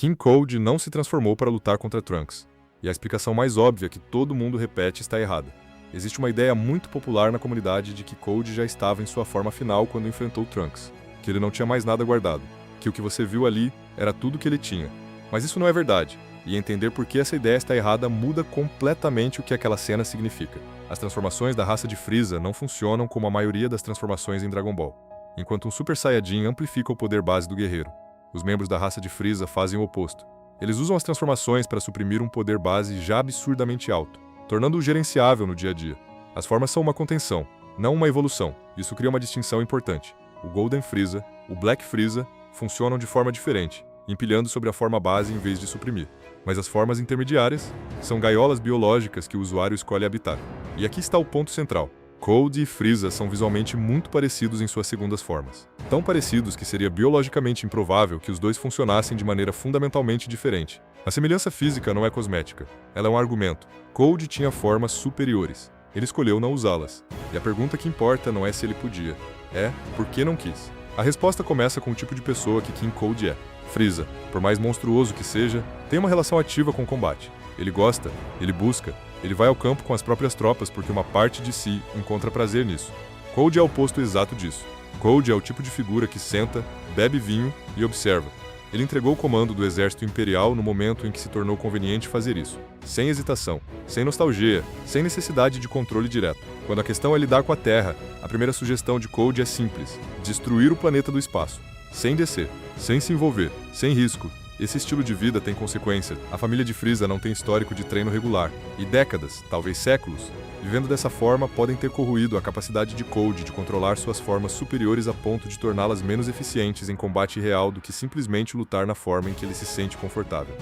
King Cold não se transformou para lutar contra Trunks, e a explicação mais óbvia que todo mundo repete está errada. Existe uma ideia muito popular na comunidade de que Cold já estava em sua forma final quando enfrentou Trunks, que ele não tinha mais nada guardado, que o que você viu ali era tudo que ele tinha. Mas isso não é verdade, e entender por que essa ideia está errada muda completamente o que aquela cena significa. As transformações da raça de Frieza não funcionam como a maioria das transformações em Dragon Ball. Enquanto um Super Saiyajin amplifica o poder base do guerreiro, os membros da raça de Frieza fazem o oposto. Eles usam as transformações para suprimir um poder base já absurdamente alto, tornando-o gerenciável no dia a dia. As formas são uma contenção, não uma evolução. Isso cria uma distinção importante. O Golden Frieza, o Black Frieza, funcionam de forma diferente, empilhando sobre a forma base em vez de suprimir. Mas as formas intermediárias são gaiolas biológicas que o usuário escolhe habitar. E aqui está o ponto central. Cold e Frieza são visualmente muito parecidos em suas segundas formas. Tão parecidos que seria biologicamente improvável que os dois funcionassem de maneira fundamentalmente diferente. A semelhança física não é cosmética, ela é um argumento. Cold tinha formas superiores. Ele escolheu não usá-las. E a pergunta que importa não é se ele podia, é por que não quis. A resposta começa com o tipo de pessoa que King Cold é. Frieza, por mais monstruoso que seja, tem uma relação ativa com o combate. Ele gosta, ele busca, ele vai ao campo com as próprias tropas porque uma parte de si encontra prazer nisso. Cold é o oposto exato disso. Cold é o tipo de figura que senta, bebe vinho e observa. Ele entregou o comando do exército imperial no momento em que se tornou conveniente fazer isso. Sem hesitação, sem nostalgia, sem necessidade de controle direto. Quando a questão é lidar com a Terra, a primeira sugestão de Cold é simples: destruir o planeta do espaço. Sem descer, sem se envolver, sem risco. Esse estilo de vida tem consequência. A família de Frieza não tem histórico de treino regular, e décadas, talvez séculos, vivendo dessa forma podem ter corroído a capacidade de Cold de controlar suas formas superiores a ponto de torná-las menos eficientes em combate real do que simplesmente lutar na forma em que ele se sente confortável.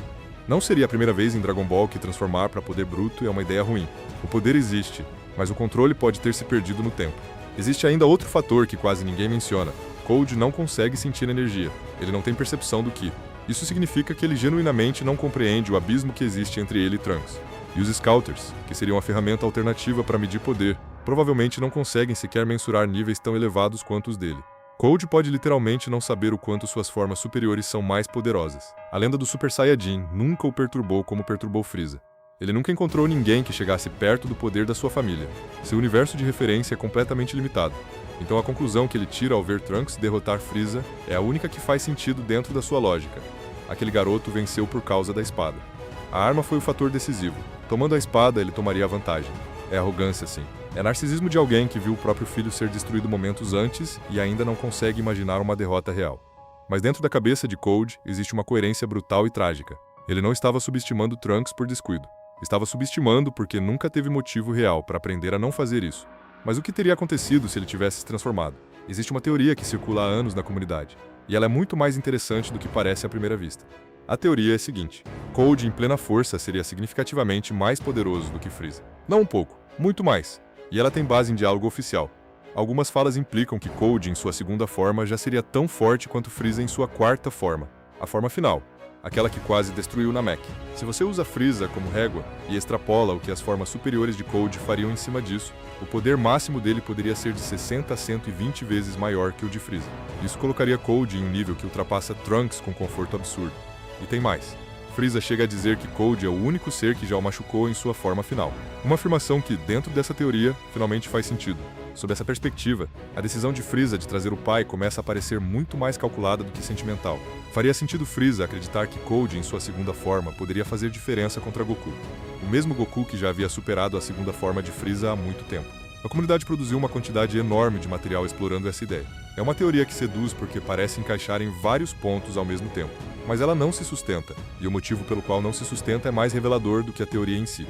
Não seria a primeira vez em Dragon Ball que transformar para poder bruto é uma ideia ruim. O poder existe, mas o controle pode ter se perdido no tempo. Existe ainda outro fator que quase ninguém menciona. Cold não consegue sentir energia, ele não tem percepção do Ki. Isso significa que ele genuinamente não compreende o abismo que existe entre ele e Trunks. E os Scouters, que seriam a ferramenta alternativa para medir poder, provavelmente não conseguem sequer mensurar níveis tão elevados quanto os dele. Cold pode literalmente não saber o quanto suas formas superiores são mais poderosas. A lenda do Super Saiyajin nunca o perturbou como perturbou Frieza. Ele nunca encontrou ninguém que chegasse perto do poder da sua família. Seu universo de referência é completamente limitado. Então a conclusão que ele tira ao ver Trunks derrotar Frieza é a única que faz sentido dentro da sua lógica. Aquele garoto venceu por causa da espada. A arma foi o fator decisivo. Tomando a espada, ele tomaria a vantagem. É arrogância, sim. É narcisismo de alguém que viu o próprio filho ser destruído momentos antes e ainda não consegue imaginar uma derrota real. Mas dentro da cabeça de Cold existe uma coerência brutal e trágica. Ele não estava subestimando Trunks por descuido. Estava subestimando porque nunca teve motivo real para aprender a não fazer isso. Mas o que teria acontecido se ele tivesse se transformado? Existe uma teoria que circula há anos na comunidade, e ela é muito mais interessante do que parece à primeira vista. A teoria é a seguinte: Cold em plena força seria significativamente mais poderoso do que Frieza. Não um pouco, muito mais. E ela tem base em diálogo oficial. Algumas falas implicam que Cold em sua segunda forma já seria tão forte quanto Frieza em sua quarta forma, a forma final, aquela que quase destruiu Namek. Se você usa Frieza como régua e extrapola o que as formas superiores de Cold fariam em cima disso, o poder máximo dele poderia ser de 60 a 120 vezes maior que o de Frieza. Isso colocaria Cold em um nível que ultrapassa Trunks com conforto absurdo. E tem mais. Frieza chega a dizer que Cold é o único ser que já o machucou em sua forma final. Uma afirmação que, dentro dessa teoria, finalmente faz sentido. Sob essa perspectiva, a decisão de Frieza de trazer o pai começa a parecer muito mais calculada do que sentimental. Faria sentido Frieza acreditar que Cold em sua segunda forma poderia fazer diferença contra Goku. O mesmo Goku que já havia superado a segunda forma de Frieza há muito tempo. A comunidade produziu uma quantidade enorme de material explorando essa ideia. É uma teoria que seduz porque parece encaixar em vários pontos ao mesmo tempo. Mas ela não se sustenta, e o motivo pelo qual não se sustenta é mais revelador do que a teoria em si.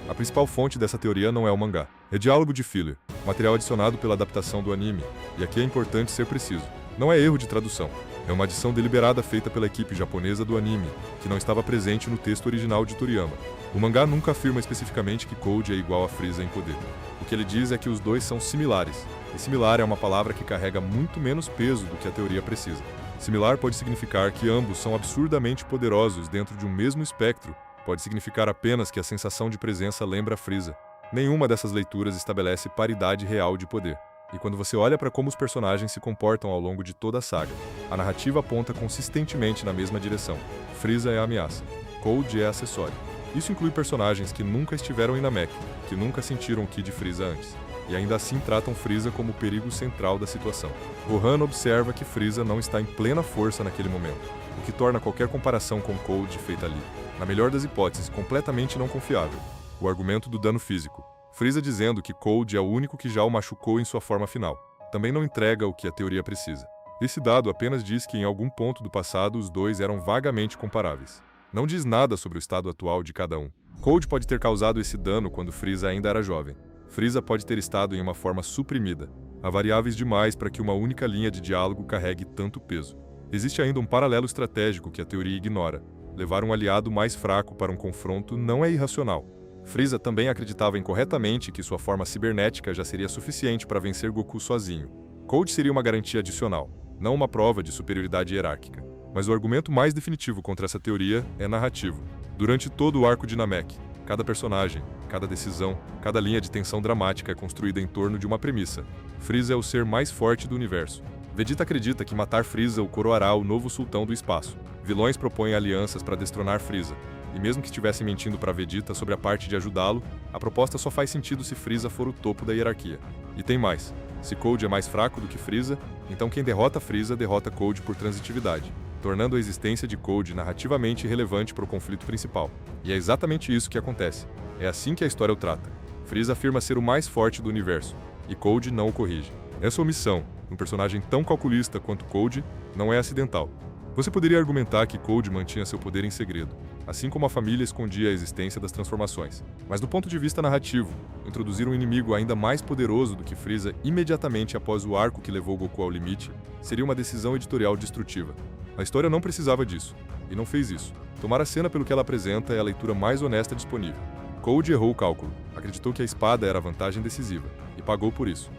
A principal fonte dessa teoria não é o mangá. É diálogo de filler, material adicionado pela adaptação do anime, e aqui é importante ser preciso. Não é erro de tradução. É uma adição deliberada feita pela equipe japonesa do anime, que não estava presente no texto original de Toriyama. O mangá nunca afirma especificamente que Cold é igual a Frieza em poder. O que ele diz é que os dois são similares, e similar é uma palavra que carrega muito menos peso do que a teoria precisa. Similar pode significar que ambos são absurdamente poderosos dentro de um mesmo espectro, pode significar apenas que a sensação de presença lembra Frieza. Nenhuma dessas leituras estabelece paridade real de poder. E quando você olha para como os personagens se comportam ao longo de toda a saga, a narrativa aponta consistentemente na mesma direção. Frieza é a ameaça, Cold é acessório. Isso inclui personagens que nunca estiveram em Namek, que nunca sentiram o Ki de Frieza antes, e ainda assim tratam Frieza como o perigo central da situação. Gohan observa que Frieza não está em plena força naquele momento, o que torna qualquer comparação com Cold feita ali, na melhor das hipóteses, completamente não confiável. O argumento do dano físico. Frieza dizendo que Cold é o único que já o machucou em sua forma final. Também não entrega o que a teoria precisa. Esse dado apenas diz que em algum ponto do passado os dois eram vagamente comparáveis. Não diz nada sobre o estado atual de cada um. Cold pode ter causado esse dano quando Frieza ainda era jovem. Frieza pode ter estado em uma forma suprimida. Há variáveis demais para que uma única linha de diálogo carregue tanto peso. Existe ainda um paralelo estratégico que a teoria ignora. Levar um aliado mais fraco para um confronto não é irracional. Frieza também acreditava incorretamente que sua forma cibernética já seria suficiente para vencer Goku sozinho. Cold seria uma garantia adicional, não uma prova de superioridade hierárquica. Mas o argumento mais definitivo contra essa teoria é narrativo. Durante todo o arco de Namek, cada personagem, cada decisão, cada linha de tensão dramática é construída em torno de uma premissa. Frieza é o ser mais forte do universo. Vegeta acredita que matar Frieza o coroará o novo sultão do espaço. Vilões propõem alianças para destronar Frieza. E mesmo que estivessem mentindo para Vegeta sobre a parte de ajudá-lo, a proposta só faz sentido se Frieza for o topo da hierarquia. E tem mais. Se Cold é mais fraco do que Frieza, então quem derrota Frieza derrota Cold por transitividade, tornando a existência de Cold narrativamente relevante para o conflito principal. E é exatamente isso que acontece. É assim que a história o trata. Frieza afirma ser o mais forte do universo, e Cold não o corrige. Essa omissão, num personagem tão calculista quanto Cold, não é acidental. Você poderia argumentar que Cold mantinha seu poder em segredo, assim como a família escondia a existência das transformações. Mas do ponto de vista narrativo, introduzir um inimigo ainda mais poderoso do que Frieza imediatamente após o arco que levou Goku ao limite seria uma decisão editorial destrutiva. A história não precisava disso, e não fez isso. Tomar a cena pelo que ela apresenta é a leitura mais honesta disponível. Cold errou o cálculo, acreditou que a espada era a vantagem decisiva, e pagou por isso.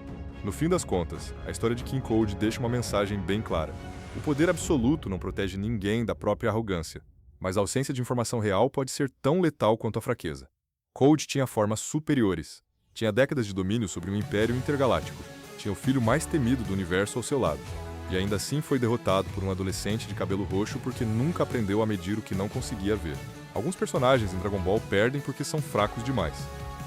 No fim das contas, a história de King Cold deixa uma mensagem bem clara. O poder absoluto não protege ninguém da própria arrogância, mas a ausência de informação real pode ser tão letal quanto a fraqueza. Cold tinha formas superiores, tinha décadas de domínio sobre um império intergaláctico, tinha o filho mais temido do universo ao seu lado, e ainda assim foi derrotado por um adolescente de cabelo roxo porque nunca aprendeu a medir o que não conseguia ver. Alguns personagens em Dragon Ball perdem porque são fracos demais,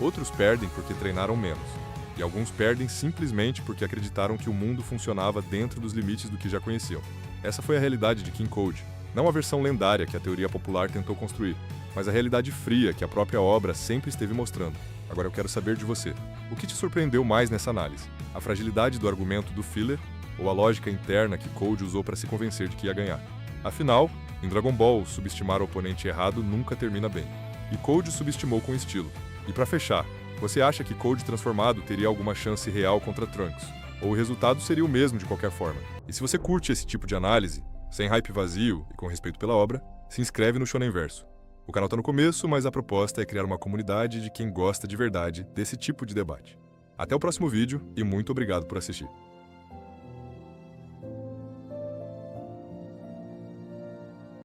outros perdem porque treinaram menos, e alguns perdem simplesmente porque acreditaram que o mundo funcionava dentro dos limites do que já conheciam. Essa foi a realidade de King Cold, não a versão lendária que a teoria popular tentou construir, mas a realidade fria que a própria obra sempre esteve mostrando. Agora eu quero saber de você. O que te surpreendeu mais nessa análise? A fragilidade do argumento do filler ou a lógica interna que Cold usou para se convencer de que ia ganhar? Afinal, em Dragon Ball, subestimar o oponente errado nunca termina bem. E Cold subestimou com estilo. E para fechar, você acha que Cold transformado teria alguma chance real contra Trunks? Ou o resultado seria o mesmo de qualquer forma? E se você curte esse tipo de análise, sem hype vazio e com respeito pela obra, se inscreve no Shonenverso. O canal tá no começo, mas a proposta é criar uma comunidade de quem gosta de verdade desse tipo de debate. Até o próximo vídeo e muito obrigado por assistir.